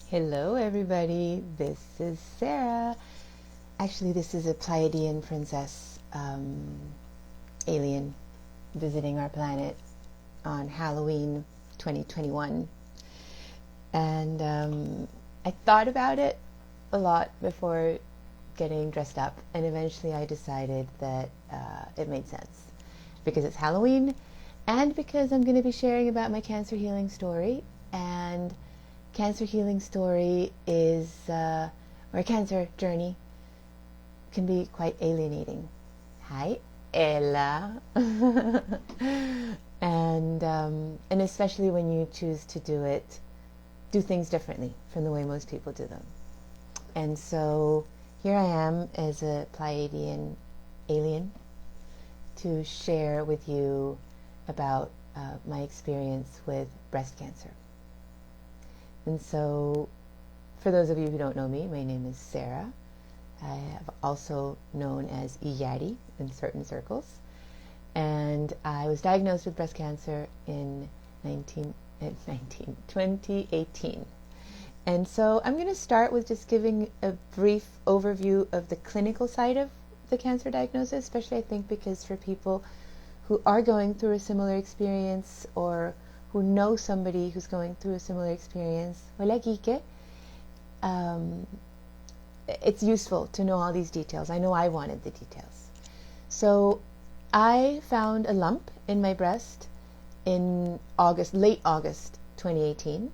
Hello, everybody. This is Sarah. Actually, this is a Pleiadian princess alien visiting our planet on Halloween 2021. And I thought about it a lot before getting dressed up, and eventually I decided that it made sense because it's Halloween and because I'm going to be sharing about my cancer healing story. And cancer healing story is, or a cancer journey, can be quite alienating. Hi, Ella. and especially when you choose to do things differently from the way most people do them. And so here I am as a Pleiadian alien to share with you about my experience with breast cancer. And so, for those of you who don't know me, my name is Sarah. I have also known as Iyadi in certain circles. And I was diagnosed with breast cancer in 2018. And so I'm going to start with just giving a brief overview of the clinical side of the cancer diagnosis, especially I think because for people who are going through a similar experience or who know somebody who's going through a similar experience, it's useful to know all these details. I know I wanted the details. So I found a lump in my breast in late August 2018.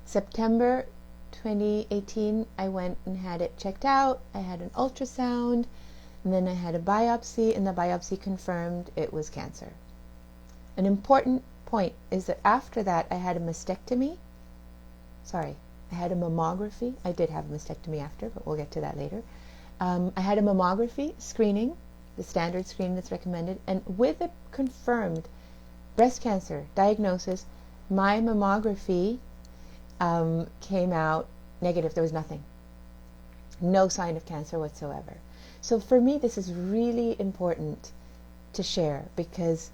September 2018, I went and had it checked out. I had an ultrasound, and then I had a biopsy, and the biopsy confirmed it was cancer. An important point is that after that I had a mastectomy. I had a mammography. I did have a mastectomy after, but we'll get to that later. I had a mammography screening, the standard screening that's recommended, and with a confirmed breast cancer diagnosis, my mammography came out negative. There was nothing. No sign of cancer whatsoever. So for me, this is really important to share because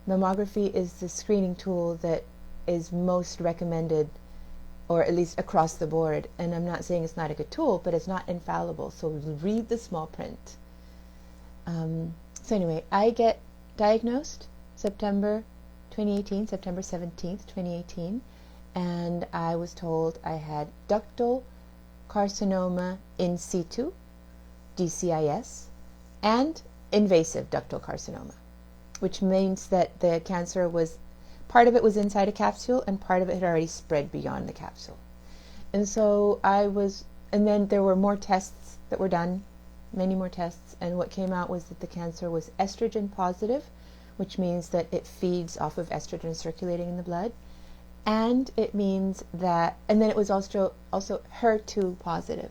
mammography is the screening tool that is most recommended, or at least across the board. And I'm not saying it's not a good tool, but it's not infallible. So read the small print. So anyway, I get diagnosed September 17th, 2018. And I was told I had ductal carcinoma in situ, DCIS, and invasive ductal carcinoma, which means that the cancer part of it was inside a capsule and part of it had already spread beyond the capsule. And so and then there were more tests that were done, many more tests, and what came out was that the cancer was estrogen positive, which means that it feeds off of estrogen circulating in the blood, and it means that, and then it was also HER2 positive.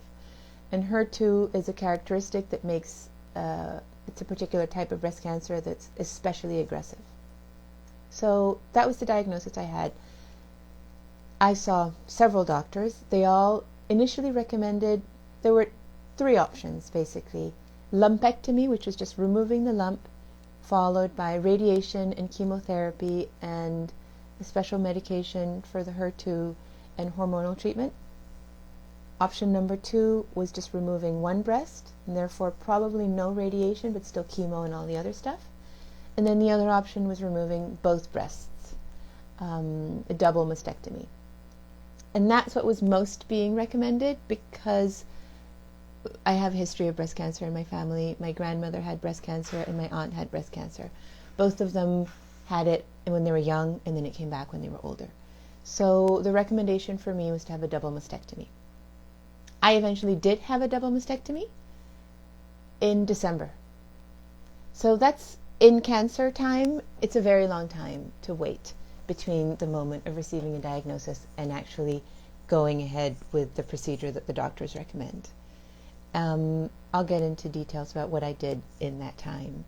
And HER2 is a characteristic that makes it's a particular type of breast cancer that's especially aggressive. So that was the diagnosis I had. I saw several doctors. They all initially recommended, there were 3 options basically. Lumpectomy, which was just removing the lump, followed by radiation and chemotherapy and a special medication for the HER2 and hormonal treatment. Option number 2 was just removing one breast, and therefore probably no radiation, but still chemo and all the other stuff. And then the other option was removing both breasts, a double mastectomy. And that's what was most being recommended because I have a history of breast cancer in my family. My grandmother had breast cancer and my aunt had breast cancer. Both of them had it when they were young, and then it came back when they were older. So the recommendation for me was to have a double mastectomy. I eventually did have a double mastectomy in December. So that's, in cancer time, it's a very long time to wait between the moment of receiving a diagnosis and actually going ahead with the procedure that the doctors recommend. I'll get into details about what I did in that time.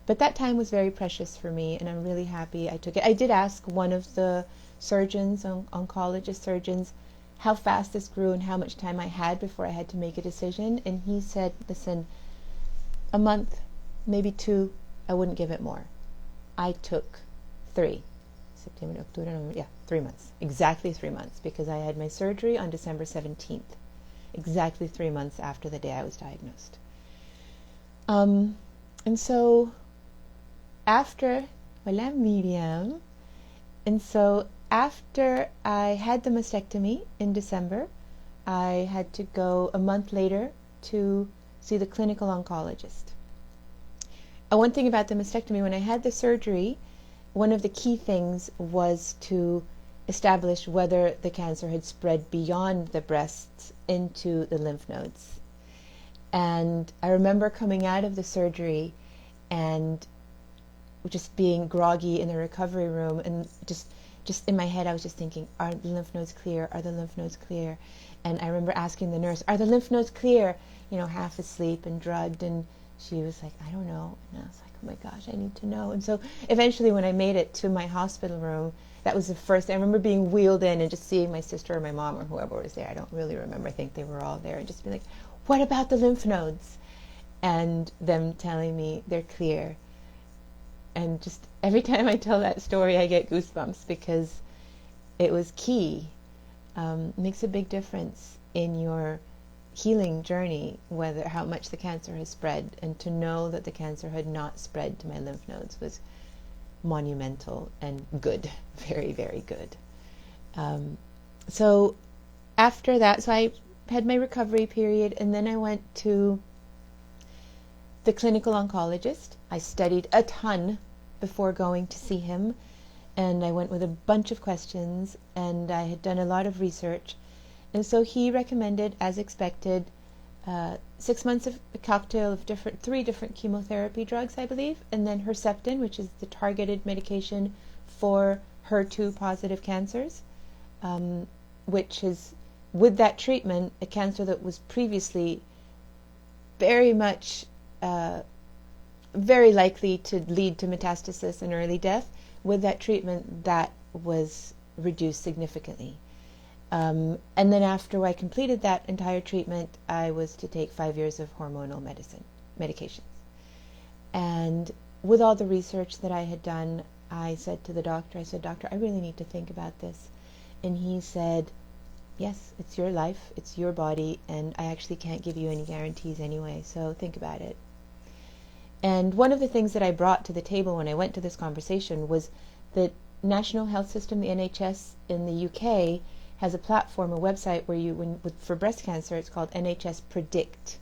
But that time was very precious for me, and I'm really happy I took it. I did ask one of the surgeons, oncologist surgeons, how fast this grew and how much time I had before I had to make a decision. And he said, listen, a month, maybe 2, I wouldn't give it more. I took 3. September, October, November, yeah, 3 months. Exactly 3 months, because I had my surgery on December 17th. Exactly 3 months after the day I was diagnosed. And so after, wala Miriam. And so after I had the mastectomy in December, I had to go a month later to see the clinical oncologist. One thing about the mastectomy, when I had the surgery, one of the key things was to establish whether the cancer had spread beyond the breasts into the lymph nodes. And I remember coming out of the surgery and just being groggy in the recovery room, and just in my head I was just thinking, are the lymph nodes clear? Are the lymph nodes clear? And I remember asking the nurse, are the lymph nodes clear? You know, half asleep and drugged, and she was like, I don't know. And I was like, oh my gosh, I need to know. And so eventually when I made it to my hospital room, that was the first, I remember being wheeled in and just seeing my sister or my mom or whoever was there. I don't really remember. I think they were all there, and just being like, what about the lymph nodes? And them telling me they're clear. And just every time I tell that story, I get goosebumps, because it was key. It makes a big difference in your healing journey, how much the cancer has spread, and to know that the cancer had not spread to my lymph nodes was monumental and good, very, very good. So after that, so I had my recovery period, and then I went to the clinical oncologist. I studied a ton before going to see him, and I went with a bunch of questions, and I had done a lot of research. And so he recommended, as expected, 6 months of a cocktail of three different chemotherapy drugs, I believe, and then Herceptin, which is the targeted medication for HER2 positive cancers, which is, with that treatment, a cancer that was previously very much very likely to lead to metastasis and early death. With that treatment, that was reduced significantly. And then after I completed that entire treatment, I was to take 5 years of hormonal medications. And with all the research that I had done, I said to the doctor, doctor, I really need to think about this. And he said, yes, it's your life, it's your body, and I actually can't give you any guarantees anyway, so think about it. And one of the things that I brought to the table when I went to this conversation was that National Health System, the NHS in the UK, has a platform, a website where for breast cancer, it's called NHS Predict.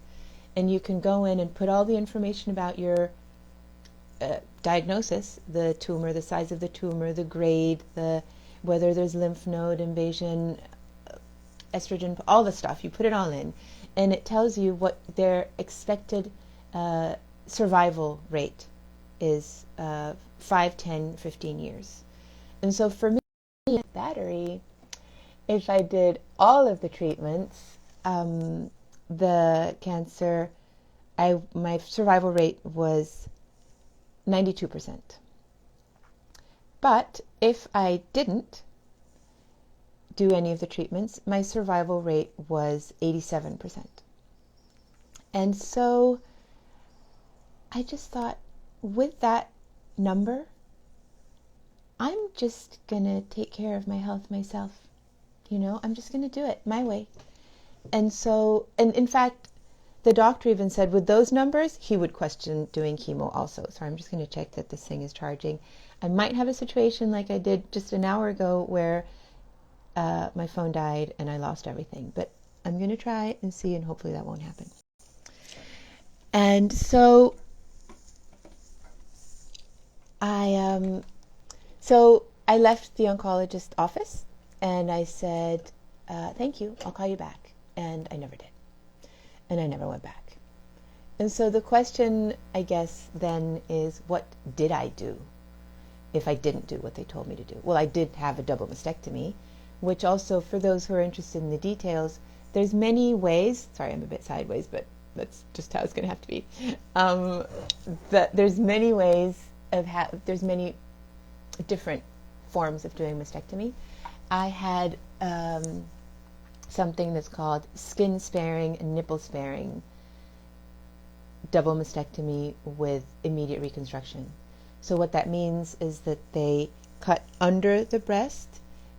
And you can go in and put all the information about your diagnosis, the tumor, the size of the tumor, the grade, whether there's lymph node invasion, estrogen, all the stuff. You put it all in, and it tells you what their expected survival rate is, 5, 10, 15 years. And so for me, battery, if I did all of the treatments, the cancer, my survival rate was 92%. But if I didn't do any of the treatments, my survival rate was 87%. And so I just thought, with that number, I'm just going to take care of my health myself. I'm just going to do it my way. And so, and in fact, the doctor even said with those numbers, he would question doing chemo also. So I'm just going to check that this thing is charging. I might have a situation like I did just an hour ago where my phone died and I lost everything. But I'm going to try and see, and hopefully that won't happen. And so I left the oncologist office and I said, thank you, I'll call you back. And I never did. And I never went back. And so the question, I guess, then is, what did I do if I didn't do what they told me to do? Well, I did have a double mastectomy, which also, for those who are interested in the details, there's many ways. Sorry, I'm a bit sideways, but that's just how it's going to have to be. There's many ways there's many different forms of doing mastectomy. I had something that's called skin sparing and nipple sparing double mastectomy with immediate reconstruction. So what that means is that they cut under the breast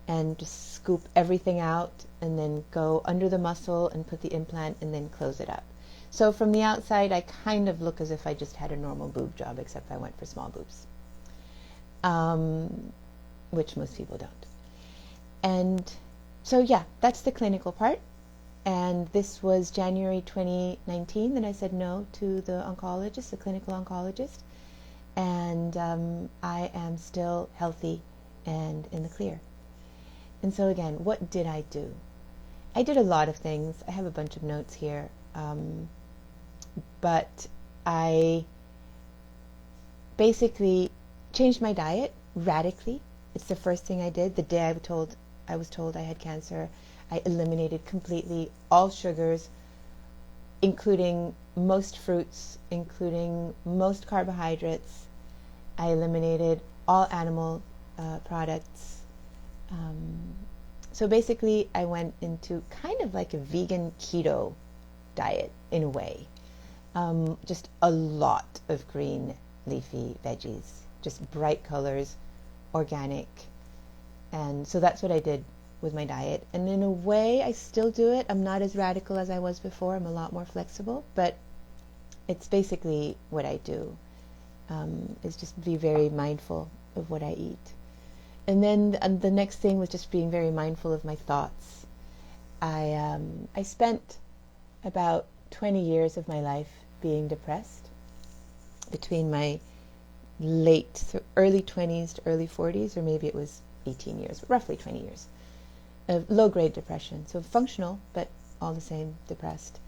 and just scoop everything out and then go under the muscle and put the implant and then close it up. So from the outside, I kind of look as if I just had a normal boob job, except I went for small boobs, which most people don't. And so, yeah, that's the clinical part. And this was January 2019 that I said no to the oncologist, the clinical oncologist. And I am still healthy and in the clear. And so again, what did I do? I did a lot of things. I have a bunch of notes here. But I basically changed my diet radically. It's the first thing I did. The day I was told I had cancer, I eliminated completely all sugars, including most fruits, including most carbohydrates. I eliminated all animal products. So basically, I went into kind of like a vegan keto diet in a way. Just a lot of green leafy veggies, just bright colors, organic. And so that's what I did with my diet. And in a way, I still do it. I'm not as radical as I was before. I'm a lot more flexible, but it's basically what I do, is just be very mindful of what I eat. And then the next thing was just being very mindful of my thoughts. I spent about 20 years of my life being depressed, between my early 20s to early 40s, or maybe it was 18 years, but roughly 20 years of low-grade depression. So functional, but all the same depressed.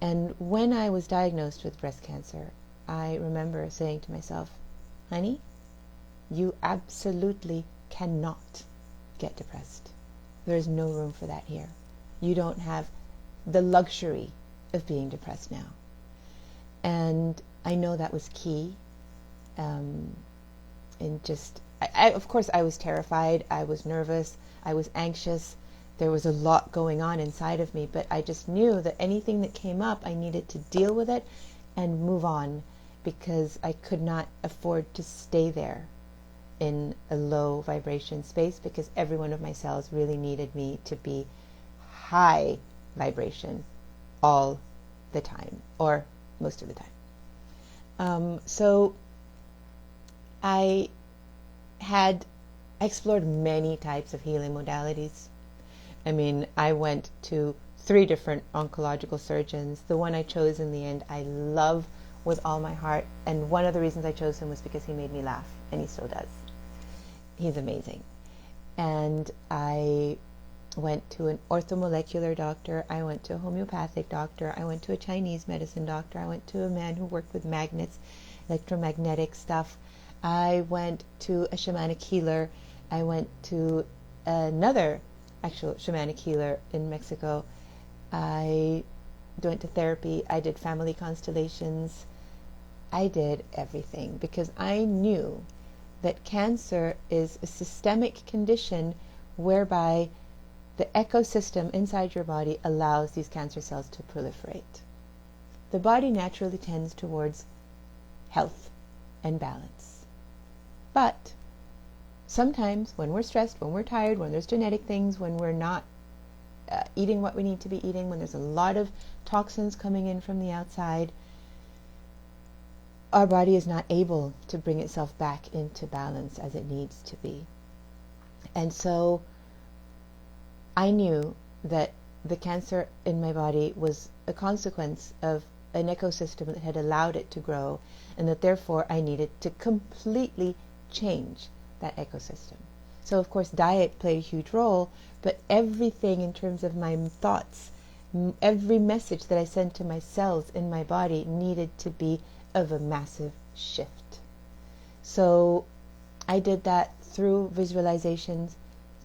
And when I was diagnosed with breast cancer, I remember saying to myself, honey, you absolutely cannot get depressed. There's no room for that here. You don't have the luxury of being depressed now. And I know that was key. Of course, I was terrified. I was nervous. I was anxious. There was a lot going on inside of me, but I just knew that anything that came up, I needed to deal with it and move on, because I could not afford to stay there in a low vibration space, because every one of my cells really needed me to be high vibration all the time, or most of the time. So I explored many types of healing modalities. I mean, I went to 3 different oncological surgeons. The one I chose in the end, I love with all my heart. And one of the reasons I chose him was because he made me laugh, and he still does. He's amazing. And I went to an orthomolecular doctor. I went to a homeopathic doctor. I went to a Chinese medicine doctor. I went to a man who worked with magnets, electromagnetic stuff. I went to a shamanic healer. I went to another actual shamanic healer in Mexico. I went to therapy. I did family constellations. I did everything, because I knew that cancer is a systemic condition whereby the ecosystem inside your body allows these cancer cells to proliferate. The body naturally tends towards health and balance. But sometimes when we're stressed, when we're tired, when there's genetic things, when we're not eating what we need to be eating, when there's a lot of toxins coming in from the outside, our body is not able to bring itself back into balance as it needs to be. And so I knew that the cancer in my body was a consequence of an ecosystem that had allowed it to grow, and that therefore I needed to completely change that ecosystem. So of course diet played a huge role, but everything in terms of my thoughts, every message that I sent to my cells in my body needed to be of a massive shift. So I did that through visualizations,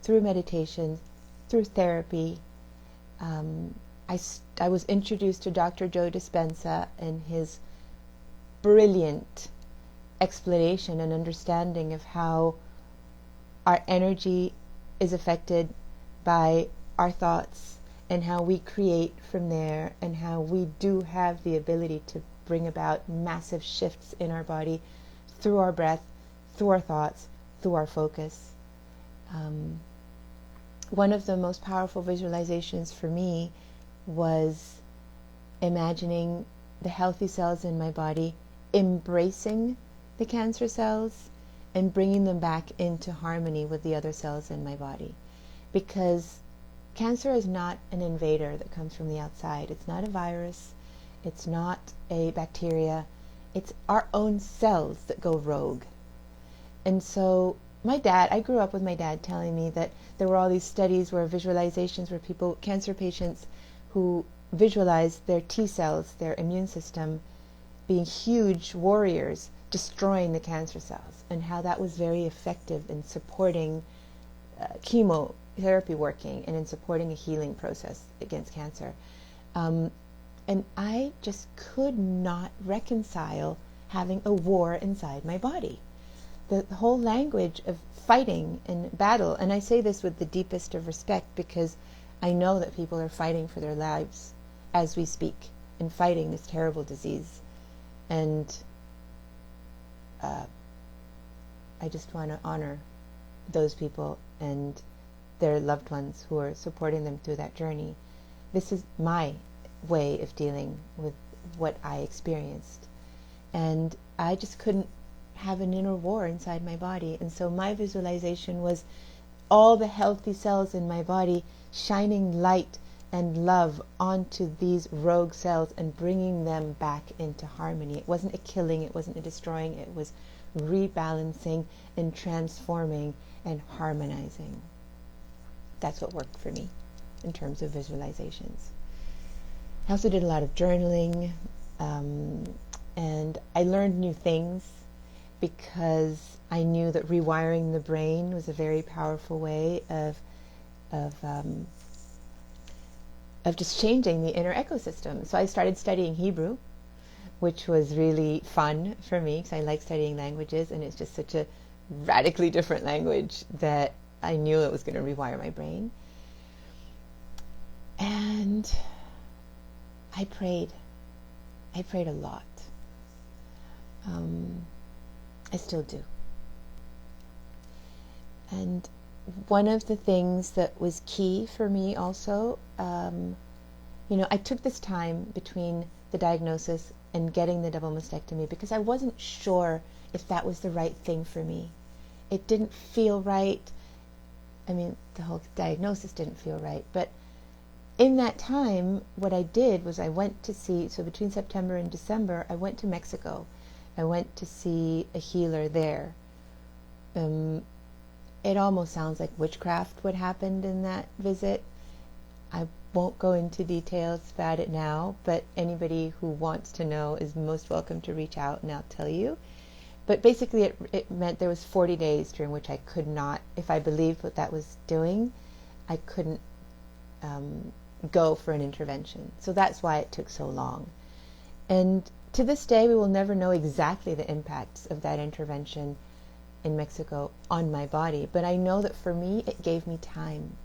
through meditations, through therapy. I was introduced to Dr. Joe Dispenza and his brilliant explanation and understanding of how our energy is affected by our thoughts, and how we create from there, and how we do have the ability to bring about massive shifts in our body through our breath, through our thoughts, through our focus. One of the most powerful visualizations for me was imagining the healthy cells in my body embracing the cancer cells and bringing them back into harmony with the other cells in my body. Because cancer is not an invader that comes from the outside. It's not a virus. It's not a bacteria. It's our own cells that go rogue. And so I grew up with my dad telling me that there were all these studies where visualizations where cancer patients who visualized their T cells, their immune system, being huge warriors, destroying the cancer cells, and how that was very effective in supporting chemotherapy working and in supporting a healing process against cancer. And I just could not reconcile having a war inside my body. The whole language of fighting and battle, and I say this with the deepest of respect because I know that people are fighting for their lives as we speak and fighting this terrible disease. And I just want to honor those people and their loved ones who are supporting them through that journey. This is my way of dealing with what I experienced. And I just couldn't have an inner war inside my body. And so my visualization was all the healthy cells in my body shining light and love onto these rogue cells and bringing them back into harmony. It wasn't a killing, it wasn't a destroying, it was rebalancing and transforming and harmonizing. That's what worked for me in terms of visualizations. I also did a lot of journaling, and I learned new things because I knew that rewiring the brain was a very powerful way of just changing the inner ecosystem. So I started studying Hebrew, which was really fun for me because I like studying languages, and it's just such a radically different language that I knew it was going to rewire my brain. And I prayed. I prayed a lot. I still do. And one of the things that was key for me also, I took this time between the diagnosis and getting the double mastectomy because I wasn't sure if that was the right thing for me. It didn't feel right. I mean, the whole diagnosis didn't feel right. But in that time, what I did was I went to see, so between September and December, I went to Mexico. I went to see a healer there. It almost sounds like witchcraft what happened in that visit. I won't go into details about it now, but anybody who wants to know is most welcome to reach out and I'll tell you. But basically it meant there was 40 days during which I could not, if I believed what that was doing, I couldn't go for an intervention. So that's why it took so long. And to this day, we will never know exactly the impacts of that intervention in Mexico on my body. But I know that for me, it gave me time.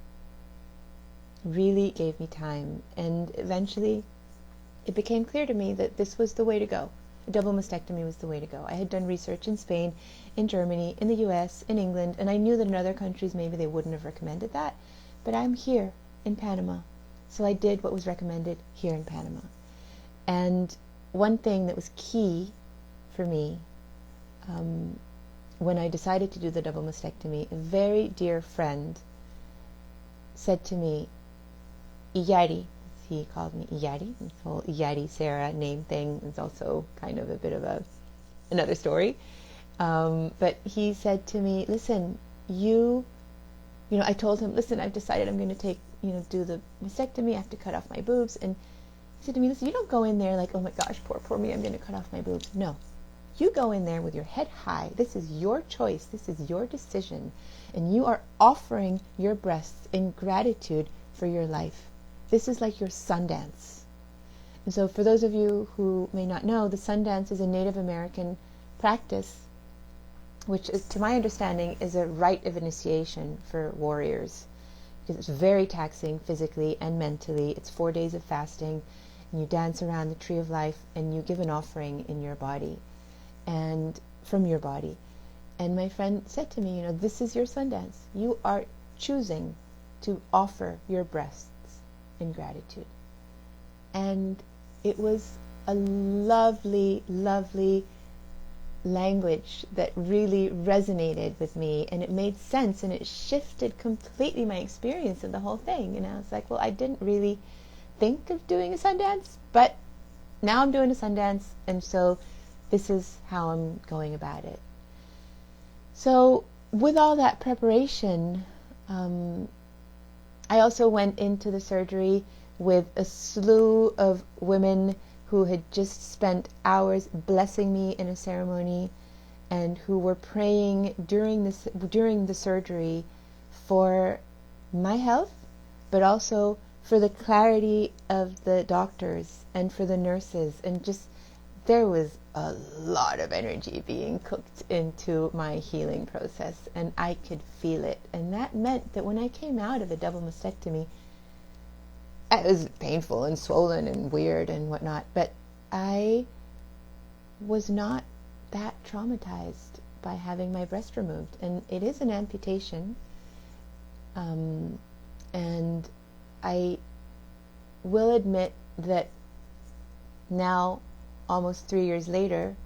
Really gave me time. And eventually, it became clear to me that this was the way to go. A double mastectomy was the way to go. I had done research in Spain, in Germany, in the US, in England, and I knew that in other countries maybe they wouldn't have recommended that. But I'm here in Panama. So I did what was recommended here in Panama. And one thing that was key for me when I decided to do the double mastectomy, a very dear friend said to me, Iyari, he called me Iyari, this whole Iyari Sarah name thing is also kind of a bit of another story. But he said to me, listen, I told him, listen, I've decided I'm going to do the mastectomy, I have to cut off my boobs. And he said to me, listen, you don't go in there like, oh my gosh, poor me, I'm going to cut off my boobs. No, you go in there with your head high. This is your choice. This is your decision. And you are offering your breasts in gratitude for your life. This is like your Sundance. And so for those of you who may not know, the Sundance is a Native American practice, which is, to my understanding, is a rite of initiation for warriors. Because it's very taxing physically and mentally. It's 4 days of fasting, and you dance around the tree of life, and you give an offering in your body, and from your body. And my friend said to me, this is your Sundance. You are choosing to offer your breasts in gratitude. And it was a lovely, lovely language that really resonated with me, and it made sense, and it shifted completely my experience of the whole thing. And I was like, well, I didn't really think of doing a Sundance, but now I'm doing a Sundance, and so this is how I'm going about it. So with all that preparation, I also went into the surgery with a slew of women who had just spent hours blessing me in a ceremony, and who were praying during the surgery for my health, but also for the clarity of the doctors and for the nurses. And just, there was a lot of energy being cooked into my healing process, and I could feel it. And that meant that when I came out of a double mastectomy, it was painful and swollen and weird and whatnot, but I was not that traumatized by having my breast removed. And it is an amputation, and I will admit that now, almost 3 years later,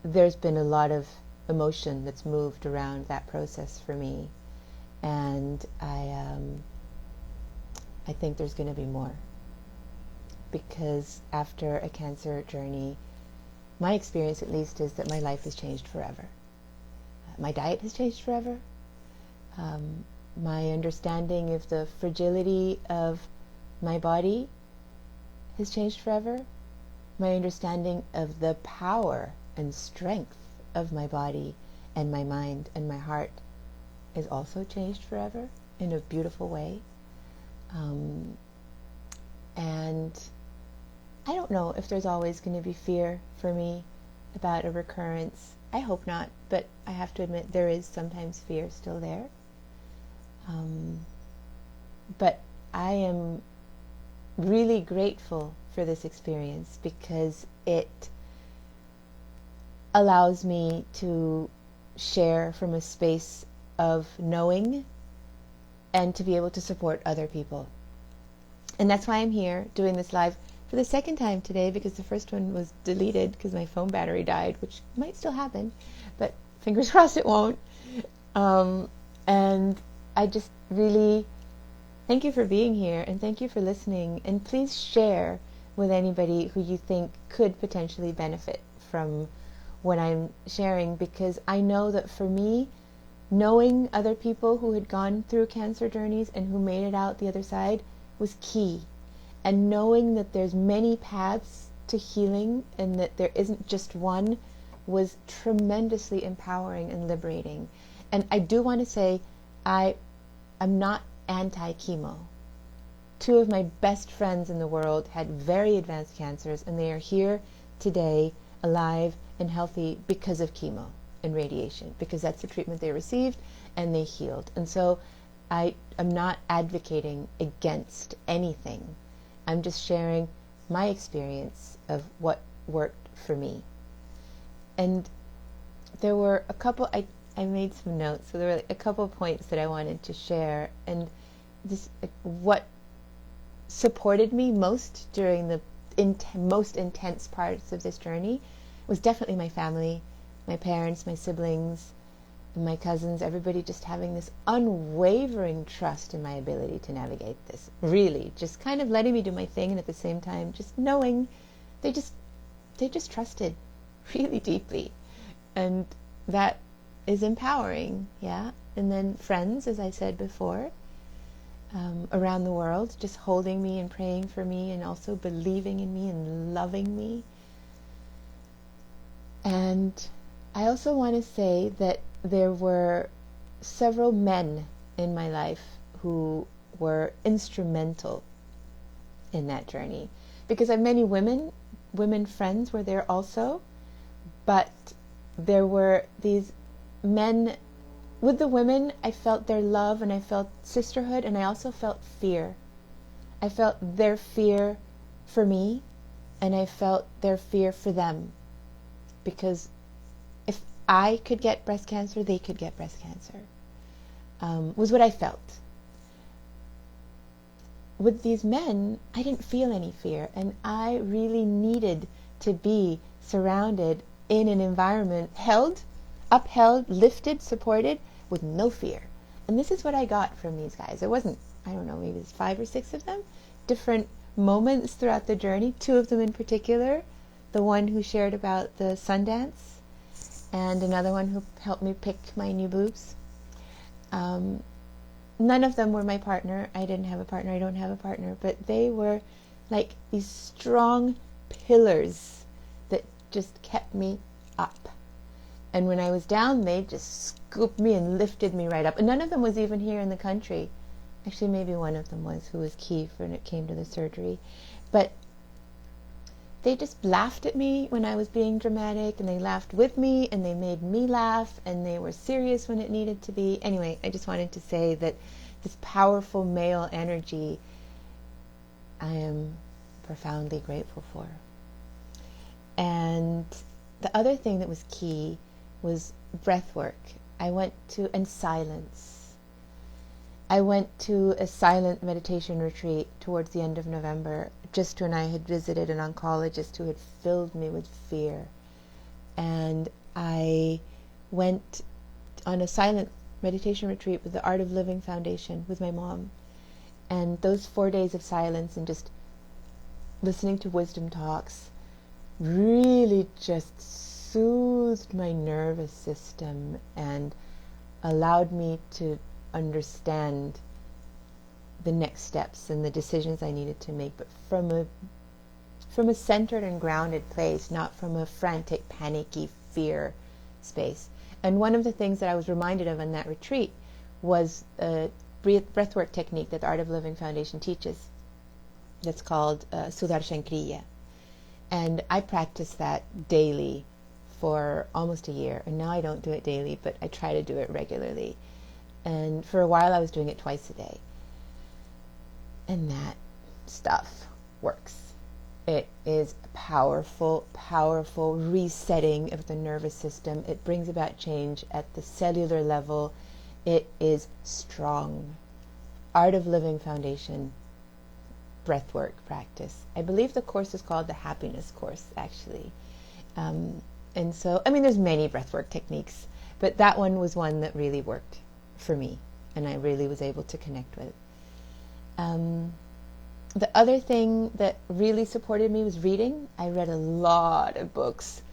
there's been a lot of emotion that's moved around that process for me, and I think there's going to be more, because after a cancer journey, my experience at least is that my life has changed forever. My diet has changed forever. My understanding of the fragility of my body has changed forever. My understanding of the power and strength of my body and my mind and my heart is also changed forever in a beautiful way. And I don't know if there's always going to be fear for me about a recurrence. I hope not, but I have to admit there is sometimes fear still there. But I am really grateful for this experience, because it allows me to share from a space of knowing and to be able to support other people. And that's why I'm here doing this live for the second time today, because the first one was deleted because my phone battery died, which might still happen, but fingers crossed it won't. And I just really thank you for being here, and thank you for listening, and please share with anybody who you think could potentially benefit from what I'm sharing, because I know that for me, knowing other people who had gone through cancer journeys and who made it out the other side was key. And knowing that there's many paths to healing and that there isn't just one was tremendously empowering and liberating. And I do want to say, I'm not anti-chemo. Two of my best friends in the world had very advanced cancers, and they are here today, alive and healthy, because of chemo and radiation, because that's the treatment they received, and they healed. And so I am not advocating against anything. I'm just sharing my experience of what worked for me. And there were a couple, I made some notes, so there were a couple of points that I wanted to share. And this, what supported me most during the most intense parts of this journey was definitely my family, my parents, my siblings, my cousins, everybody just having this unwavering trust in my ability to navigate this. Really, just kind of letting me do my thing, and at the same time just knowing they just trusted really deeply. And that is empowering, yeah. And then friends, as I said before, around the world, just holding me and praying for me, and also believing in me and loving me. And I also want to say that there were several men in my life who were instrumental in that journey, because I have many women friends were there also, but there were these men. With the women, I felt their love, and I felt sisterhood, and I also felt fear. I felt their fear for me, and I felt their fear for them, because if I could get breast cancer, they could get breast cancer, was what I felt. With these men, I didn't feel any fear, and I really needed to be surrounded in an environment held, upheld, lifted, supported, with no fear. And this is what I got from these guys. It wasn't, I don't know, maybe it's 5 or 6 of them, different moments throughout the journey, 2 of them in particular, the one who shared about the Sundance, and another one who helped me pick my new boobs. None of them were my partner. I didn't have a partner. I don't have a partner. But they were like these strong pillars that just kept me up. And when I was down, they just scooped me and lifted me right up. And none of them was even here in the country. Actually, maybe one of them was, who was key when it came to the surgery. But they just laughed at me when I was being dramatic, and they laughed with me, and they made me laugh, and they were serious when it needed to be. Anyway, I just wanted to say that this powerful male energy I am profoundly grateful for. And the other thing that was key was breath work. And silence. I went to a silent meditation retreat towards the end of November. Justu and I had visited an oncologist who had filled me with fear. And I went on a silent meditation retreat with the Art of Living Foundation with my mom. And those 4 days of silence and just listening to wisdom talks really just soothed my nervous system and allowed me to understand the next steps and the decisions I needed to make, but from a centered and grounded place, not from a frantic, panicky fear space. And one of the things that I was reminded of in that retreat was a breathwork technique that the Art of Living Foundation teaches. That's called Sudarshan Kriya. And I practiced that daily for almost a year. And now I don't do it daily, but I try to do it regularly. And for a while I was doing it twice a day. And that stuff works. It is powerful, powerful resetting of the nervous system. It brings about change at the cellular level. It is strong. Art of Living Foundation breathwork practice. I believe the course is called the Happiness Course, actually. And so, I mean, there's many breathwork techniques, but that one was one that really worked for me, and I really was able to connect with. The other thing that really supported me was reading. I read a lot of books,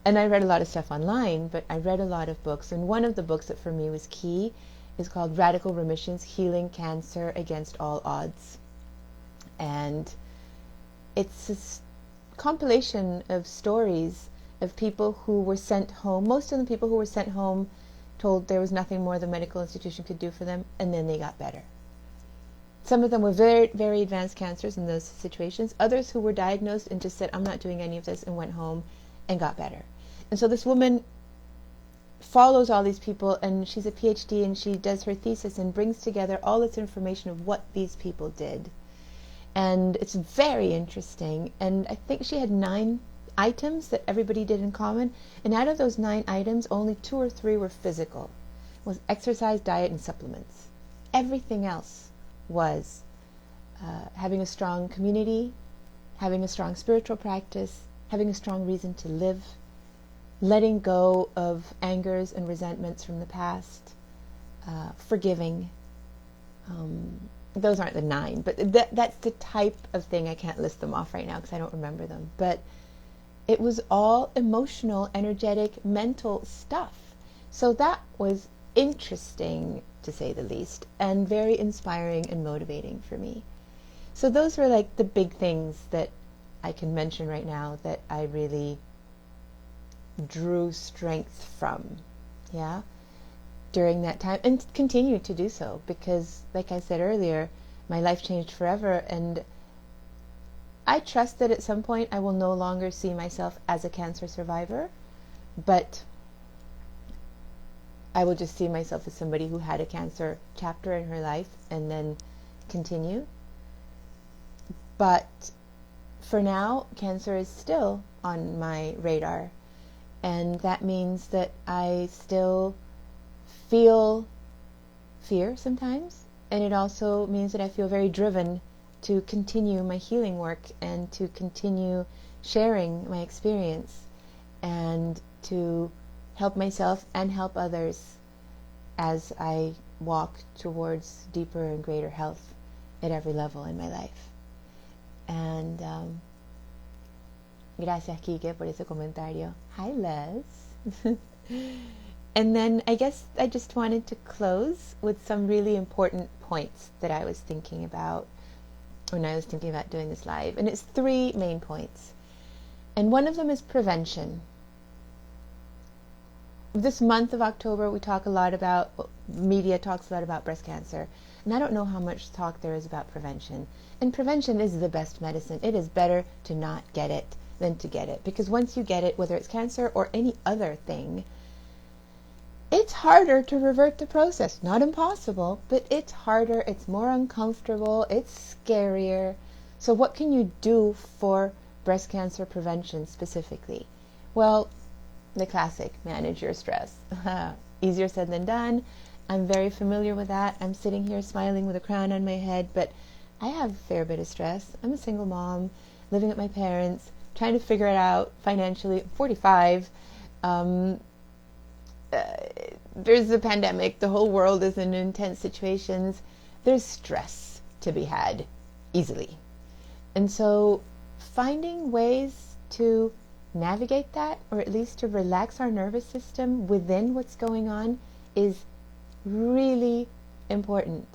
and I read a lot of stuff online, but I read a lot of books, and one of the books that for me was key is called Radical Remissions: Healing Cancer Against All Odds. And it's a compilation of stories of people who were sent home. Most of the people who were sent home told there was nothing more the medical institution could do for them, and then they got better. Some of them were very, very advanced cancers in those situations. Others who were diagnosed and just said, I'm not doing any of this, and went home and got better. And so this woman follows all these people, and she's a PhD, and she does her thesis and brings together all this information of what these people did. And it's very interesting. And I think she had 9 items that everybody did in common. And out of those 9 items, only 2 or 3 were physical. It was exercise, diet, and supplements. Everything else was having a strong community, having a strong spiritual practice, having a strong reason to live, letting go of angers and resentments from the past, forgiving. Those aren't the 9, but that's the type of thing. I can't list them off right now because I don't remember them. But it was all emotional, energetic, mental stuff. So that was interesting, to say the least, and very inspiring and motivating for me. So those were like the big things that I can mention right now that I really drew strength from, during that time, and continue to do so, because like I said earlier, my life changed forever, and I trust that at some point I will no longer see myself as a cancer survivor, but I will just see myself as somebody who had a cancer chapter in her life and then continue. But for now, cancer is still on my radar, And that means that I still feel fear sometimes, and it also means that I feel very driven to continue my healing work and to continue sharing my experience and to help myself and help others as I walk towards deeper and greater health at every level in my life. And gracias, Kike, por ese comentario. Hi, Les. And then I guess I just wanted to close with some really important points that I was thinking about when I was thinking about doing this live. And it's 3 main points. And one of them is prevention. This month of October, we talk a lot about, media talks a lot about breast cancer. And I don't know how much talk there is about prevention. And prevention is the best medicine. It is better to not get it than to get it. Because once you get it, whether it's cancer or any other thing, it's harder to revert the process. Not impossible, but it's harder, it's more uncomfortable, it's scarier. So what can you do for breast cancer prevention specifically? Well, the classic, manage your stress. Easier said than done. I'm very familiar with that. I'm sitting here smiling with a crown on my head, but I have a fair bit of stress. I'm a single mom, living with my parents, trying to figure it out financially. I'm 45. There's a pandemic. The whole world is in intense situations. There's stress to be had easily. And so finding ways to navigate that, or at least to relax our nervous system within what's going on, is really important.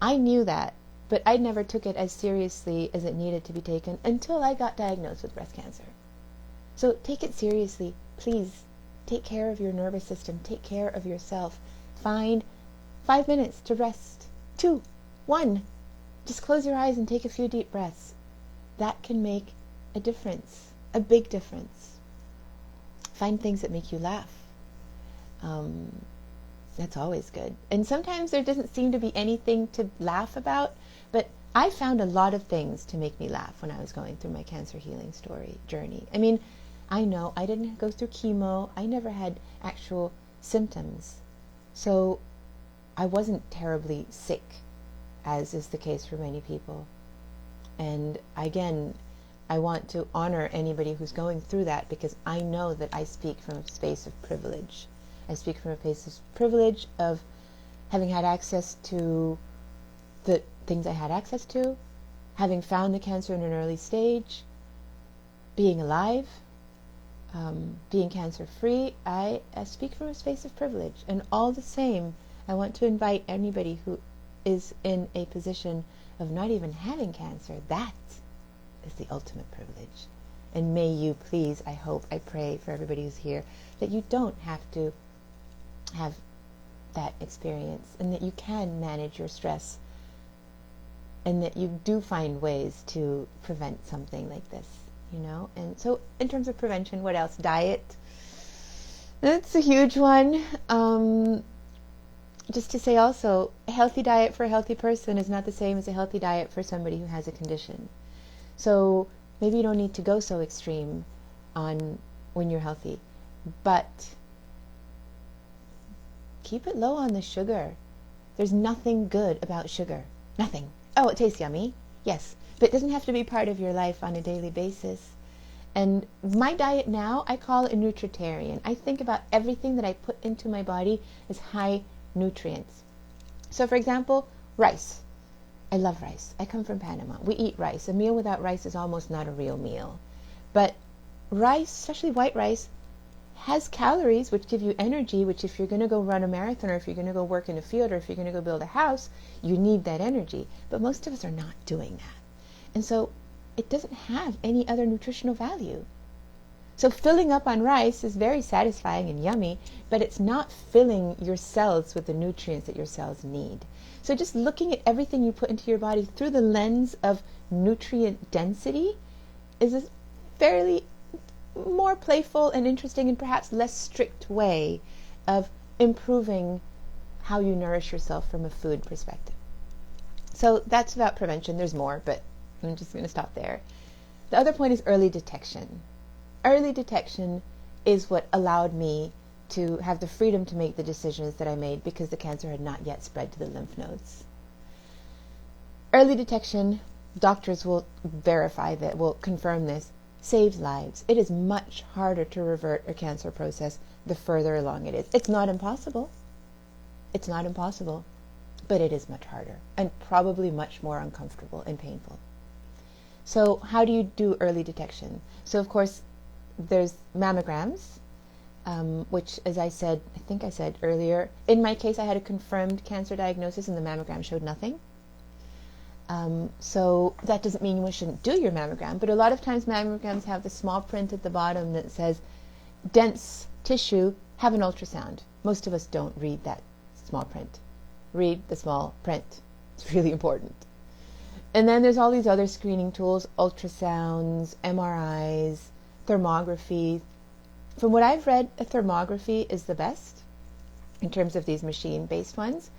I knew that, but I never took it as seriously as it needed to be taken until I got diagnosed with breast cancer. So take it seriously, please. Take care of your nervous system. Take care of yourself. Find 5 minutes to rest. 2, 1. Just close your eyes and take a few deep breaths. That can make a difference, a big difference. Find things that make you laugh. That's always good. And sometimes there doesn't seem to be anything to laugh about, but I found a lot of things to make me laugh when I was going through my cancer healing journey. I mean, I know I didn't go through chemo. I never had actual symptoms. So I wasn't terribly sick, as is the case for many people. And again, I want to honor anybody who's going through that, because I know that I speak from a space of privilege. I speak from a place of privilege of having had access to the things I had access to, having found the cancer in an early stage, being alive, being cancer-free. I speak from a space of privilege. And all the same, I want to invite anybody who is in a position of not even having cancer. That is the ultimate privilege. And may you please, I hope, I pray for everybody who's here, that you don't have to have that experience, and that you can manage your stress, and that you do find ways to prevent something like this, you know. And so in terms of prevention, what else? Diet. That's a huge one. Just to say also, a healthy diet for a healthy person is not the same as a healthy diet for somebody who has a condition. So maybe you don't need to go so extreme on when you're healthy, but keep it low on the sugar. There's nothing good about sugar. Nothing. Oh, it tastes yummy. Yes, but it doesn't have to be part of your life on a daily basis. And my diet now, I call it a nutritarian. I think about everything that I put into my body as high nutrients. So for example, rice. I love rice. I come from Panama. We eat rice. A meal without rice is almost not a real meal. But rice, especially white rice, has calories which give you energy, which if you're going to go run a marathon, or if you're going to go work in a field, or if you're going to go build a house, you need that energy. But most of us are not doing that. And so it doesn't have any other nutritional value. So filling up on rice is very satisfying and yummy, but it's not filling your cells with the nutrients that your cells need. So just looking at everything you put into your body through the lens of nutrient density is a fairly more playful and interesting and perhaps less strict way of improving how you nourish yourself from a food perspective. So that's about prevention. There's more, but I'm just going to stop there. The other point is early detection. Early detection is what allowed me to have the freedom to make the decisions that I made, because the cancer had not yet spread to the lymph nodes. Early detection, doctors will verify that, will confirm this, saves lives. It is much harder to revert a cancer process the further along it is. It's not impossible. It's not impossible, but it is much harder and probably much more uncomfortable and painful. So how do you do early detection? So of course, there's mammograms, which, as I said, I think I said earlier, in my case I had a confirmed cancer diagnosis and the mammogram showed nothing. So that doesn't mean you shouldn't do your mammogram, but a lot of times mammograms have the small print at the bottom that says, dense tissue, have an ultrasound. Most of us don't read that small print. Read the small print. It's really important. And then there's all these other screening tools, ultrasounds, MRIs, thermography. From what I've read, a thermography is the best in terms of these machine-based ones.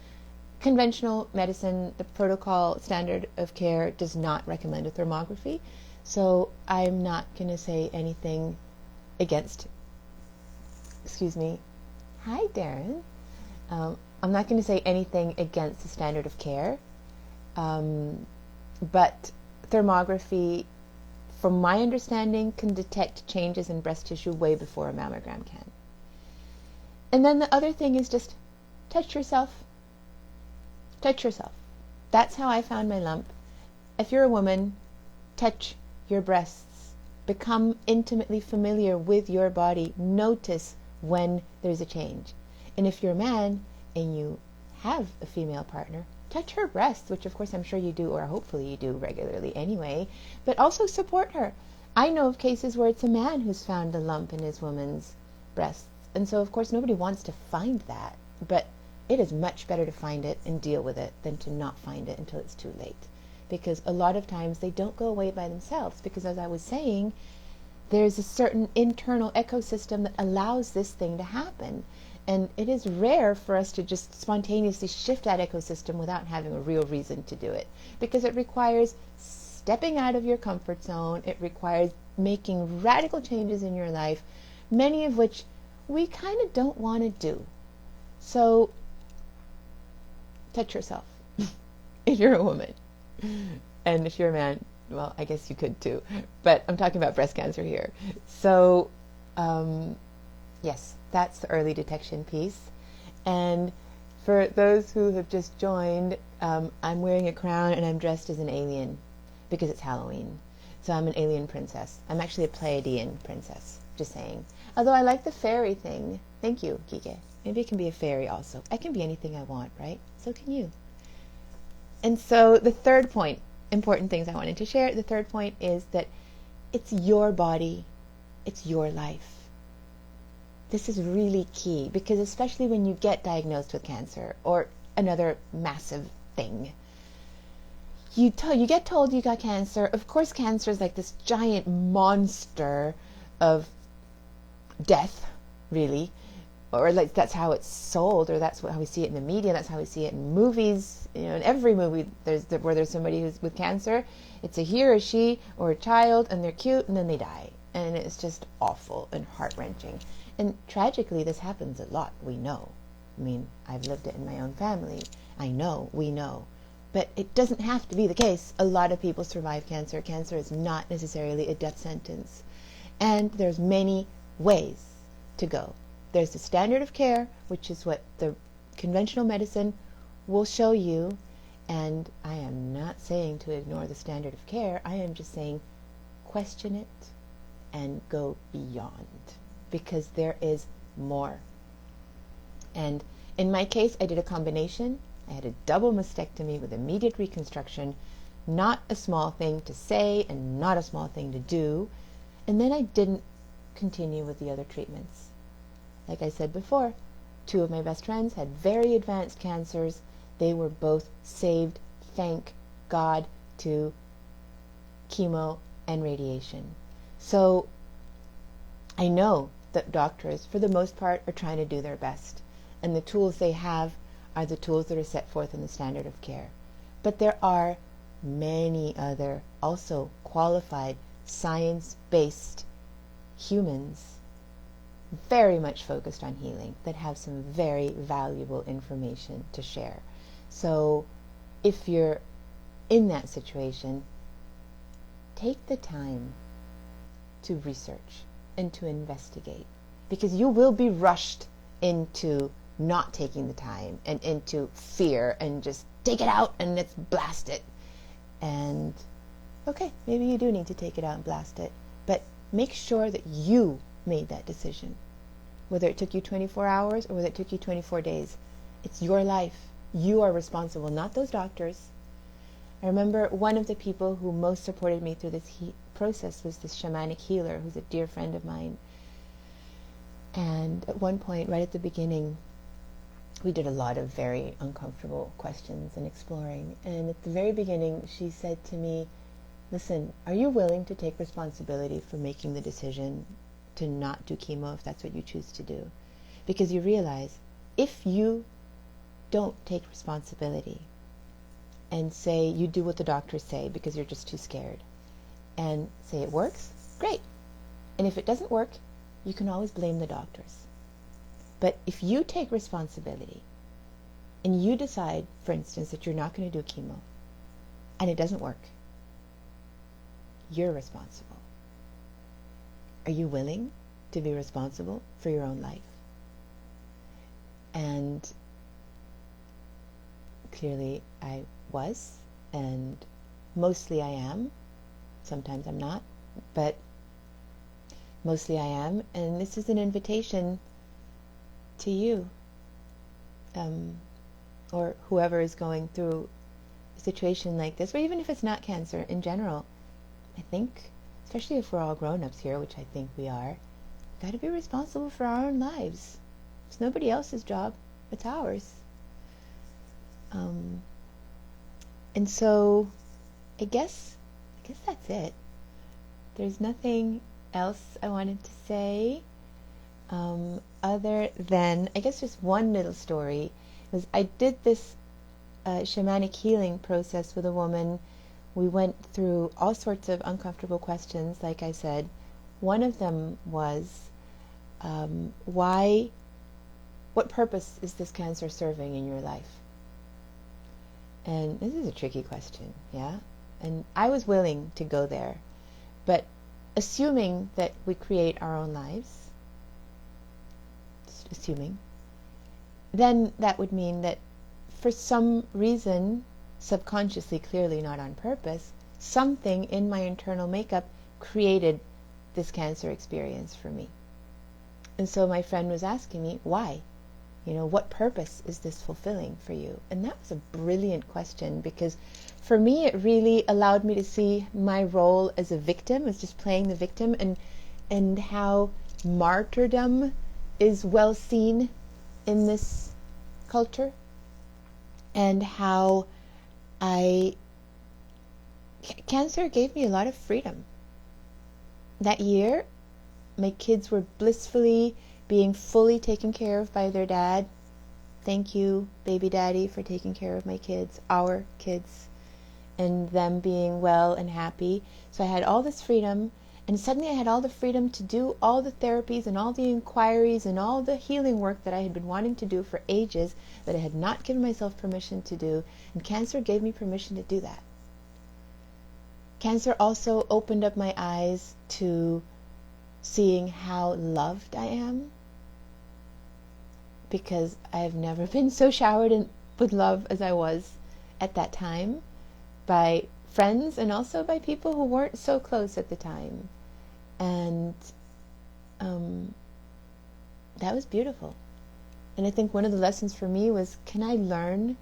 Conventional medicine, the protocol standard of care, does not recommend a thermography. So I'm not going to say anything against, excuse me, hi Darren. I'm not going to say anything against the standard of care. But thermography, from my understanding, can detect changes in breast tissue way before a mammogram can. And then the other thing is just touch yourself. Touch yourself. That's how I found my lump. If you're a woman, touch your breasts. Become intimately familiar with your body. Notice when there's a change. And if you're a man and you have a female partner, touch her breasts, which of course I'm sure you do, or hopefully you do regularly anyway, but also support her. I know of cases where it's a man who's found a lump in his woman's breasts. And so of course nobody wants to find that, but it is much better to find it and deal with it than to not find it until it's too late. Because a lot of times they don't go away by themselves, because as I was saying, there's a certain internal ecosystem that allows this thing to happen. And it is rare for us to just spontaneously shift that ecosystem without having a real reason to do it. Because it requires stepping out of your comfort zone. It requires making radical changes in your life, many of which we kind of don't want to do. So touch yourself if you're a woman. And if you're a man, well, I guess you could too. But I'm talking about breast cancer here. So, yes, that's the early detection piece. And for those who have just joined, I'm wearing a crown and I'm dressed as an alien because it's Halloween. So I'm an alien princess. I'm actually a Pleiadian princess, just saying. Although I like the fairy thing. Thank you, Kike. Maybe it can be a fairy also. I can be anything I want, right? So can you. And so the third point, important things I wanted to share, the third point is that it's your body, it's your life. This is really key, because especially when you get diagnosed with cancer or another massive thing, you get told you got cancer. Of course, cancer is like this giant monster of death, really. Or like that's how it's sold, or that's how we see it in the media. That's how we see it in movies. You know, in every movie, where there's somebody who's with cancer, it's a he or a she or a child, and they're cute, and then they die, and it's just awful and heart-wrenching. And tragically, this happens a lot. We know. I mean, I've lived it in my own family. I know. We know. But it doesn't have to be the case. A lot of people survive cancer. Cancer is not necessarily a death sentence, and there's many ways to go. There's the standard of care, which is what the conventional medicine will show you. And I am not saying to ignore the standard of care. I am just saying question it and go beyond, because there is more. And in my case, I did a combination. I had a double mastectomy with immediate reconstruction, not a small thing to say and not a small thing to do. And then I didn't continue with the other treatments. Like I said before, two of my best friends had very advanced cancers. They were both saved, thank God, to chemo and radiation. So I know that doctors, for the most part, are trying to do their best. And the tools they have are the tools that are set forth in the standard of care. But there are many other, also qualified, science-based humans very much focused on healing, that have some very valuable information to share. So if you're in that situation, take the time to research and to investigate, because you will be rushed into not taking the time and into fear and just take it out and let's blast it. And okay, maybe you do need to take it out and blast it, but make sure that you made that decision. Whether it took you 24 hours or whether it took you 24 days, it's your life. You are responsible, not those doctors. I remember one of the people who most supported me through this process was this shamanic healer who's a dear friend of mine. And at one point, right at the beginning, we did a lot of very uncomfortable questions and exploring. And at the very beginning, she said to me, listen, are you willing to take responsibility for making the decision to not do chemo if that's what you choose to do? Because you realize if you don't take responsibility and say you do what the doctors say because you're just too scared and say it works, great. And if it doesn't work, you can always blame the doctors. But if you take responsibility and you decide, for instance, that you're not going to do chemo and it doesn't work, you're responsible. Are you willing to be responsible for your own life? And clearly I was, and mostly I am. Sometimes I'm not, but mostly I am. And this is an invitation to you, or whoever is going through a situation like this, or even if it's not cancer in general. I think, especially if we're all grown-ups here, which I think we are, we've got to be responsible for our own lives. It's nobody else's job, it's ours. And so I guess that's it. There's nothing else I wanted to say, other than, I guess, just one little story. Was I did this shamanic healing process with a woman. We went through all sorts of uncomfortable questions, like I said. One of them was, what purpose is this cancer serving in your life? And this is a tricky question, yeah? And I was willing to go there. But assuming that we create our own lives, just assuming, then that would mean that for some reason, subconsciously, clearly not on purpose, something in my internal makeup created this cancer experience for me. And so my friend was asking me, why? What purpose is this fulfilling for you? And that was a brilliant question, because for me it really allowed me to see my role as a victim, as just playing the victim, and how martyrdom is well seen in this culture, and how cancer gave me a lot of freedom. That year, my kids were blissfully being fully taken care of by their dad. Thank you, baby daddy, for taking care of my kids, our kids, and them being well and happy. So I had all this freedom, and suddenly I had all the freedom to do all the therapies and all the inquiries and all the healing work that I had been wanting to do for ages, that I had not given myself permission to do, and cancer gave me permission to do that. Cancer also opened up my eyes to seeing how loved I am, because I've never been so showered with love as I was at that time, by friends and also by people who weren't so close at the time. And that was beautiful. And I think one of the lessons for me was, can I learn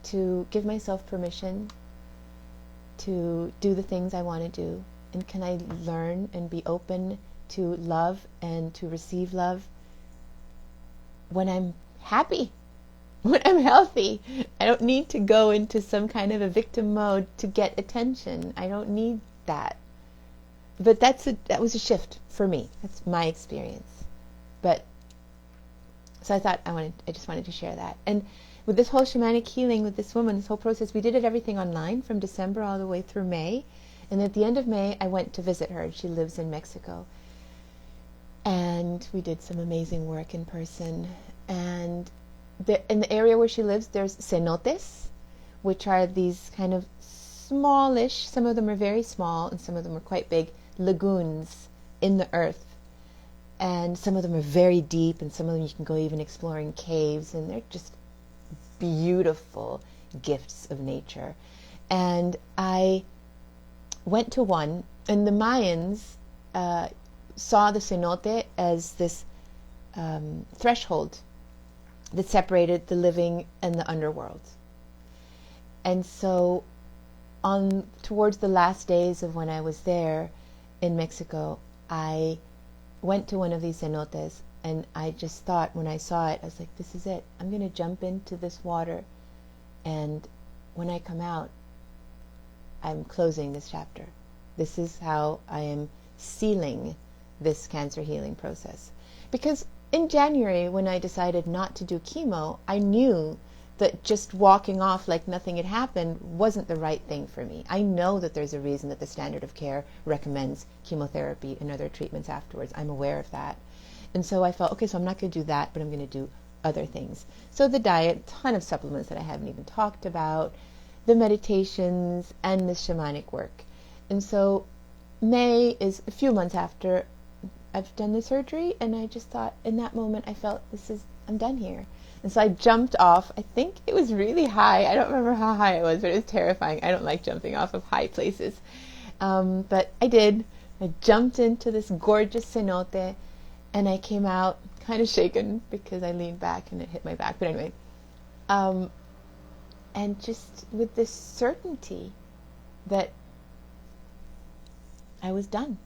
to give myself permission to do the things I want to do? And can I learn and be open to love and to receive love when I'm happy, when I'm healthy? I don't need to go into some kind of a victim mode to get attention. I don't need that. But that was a shift for me. That's my experience. But so I thought I just wanted to share that. And with this whole shamanic healing with this woman, this whole process, we did everything online from December all the way through May. And at the end of May, I went to visit her. She lives in Mexico. And we did some amazing work in person. And in the area where she lives, there's cenotes, which are these kind of smallish, some of them are very small and some of them are quite big, lagoons in the earth. And some of them are very deep, and some of them you can go even exploring caves, and they're just beautiful gifts of nature. And I went to one, and the Mayans saw the cenote as this threshold that separated the living and the underworld. And so towards the last days of when I was there in Mexico, I went to one of these cenotes, and I just thought, when I saw it, I was like, this is it. I'm going to jump into this water, and when I come out, I'm closing this chapter. This is how I am sealing this cancer healing process. Because in January, when I decided not to do chemo, I knew that just walking off like nothing had happened wasn't the right thing for me. I know that there's a reason that the standard of care recommends chemotherapy and other treatments afterwards. I'm aware of that. And so I felt, okay, so I'm not going to do that, but I'm going to do other things. So the diet, ton of supplements that I haven't even talked about, the meditations, and the shamanic work. And so May is a few months after I've done the surgery, and I just thought, in that moment, I felt, I'm done here. And so I jumped off. I think it was really high. I don't remember how high it was, but it was terrifying. I don't like jumping off of high places. But I did. I jumped into this gorgeous cenote, and I came out kind of shaken because I leaned back and it hit my back. But anyway, and just with this certainty that I was done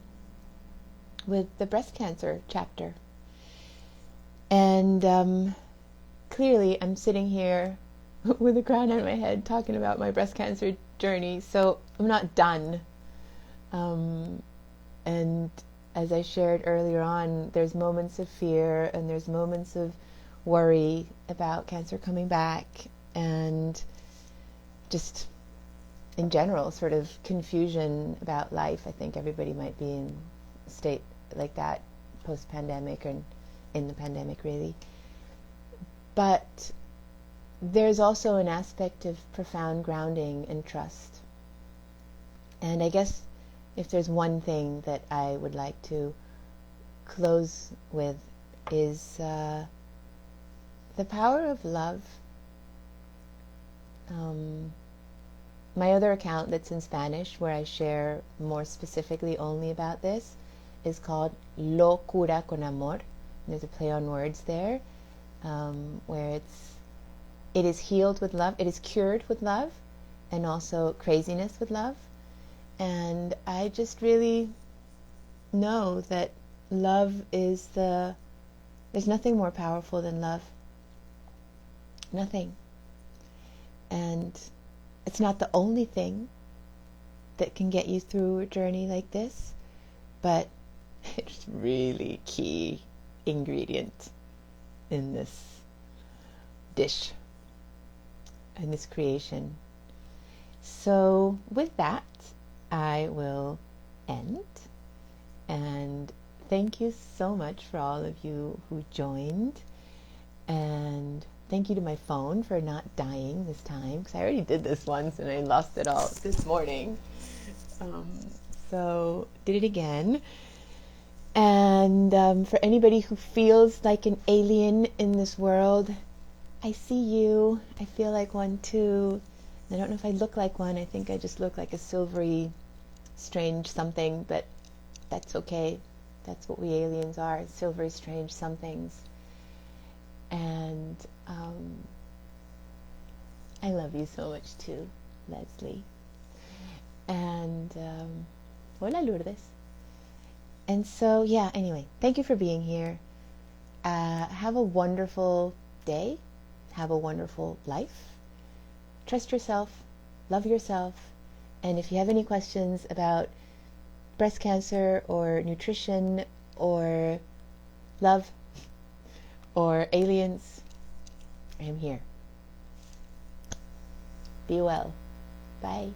with the breast cancer chapter. And clearly I'm sitting here with a crown on my head talking about my breast cancer journey, so I'm not done. And as I shared earlier on, there's moments of fear and there's moments of worry about cancer coming back, and just in general sort of confusion about life. I think everybody might be in a state like that post-pandemic, and in the pandemic really. But there's also an aspect of profound grounding and trust. And I guess if there's one thing that I would like to close with is the power of love. My other account that's in Spanish, where I share more specifically only about this, is called Lo Cura con Amor. And there's a play on words there, where it is healed with love, it is cured with love, and also craziness with love. And I just really know that love is there's nothing more powerful than love. Nothing. And it's not the only thing that can get you through a journey like this, but it's really key ingredient in this dish, in this creation. So with that, I will end, and thank you so much for all of you who joined, and thank you to my phone for not dying this time, because I already did this once and I lost it all this morning. So did it again. And for anybody who feels like an alien in this world, I see you. I feel like one too. I don't know if I look like one. I think I just look like a silvery, strange something, but that's okay. That's what we aliens are, silvery, strange somethings. And I love you so much too, Leslie. And hola, Lourdes. And so, yeah, anyway, thank you for being here. Have a wonderful day. Have a wonderful life. Trust yourself. Love yourself. And if you have any questions about breast cancer or nutrition or love or aliens, I am here. Be well. Bye.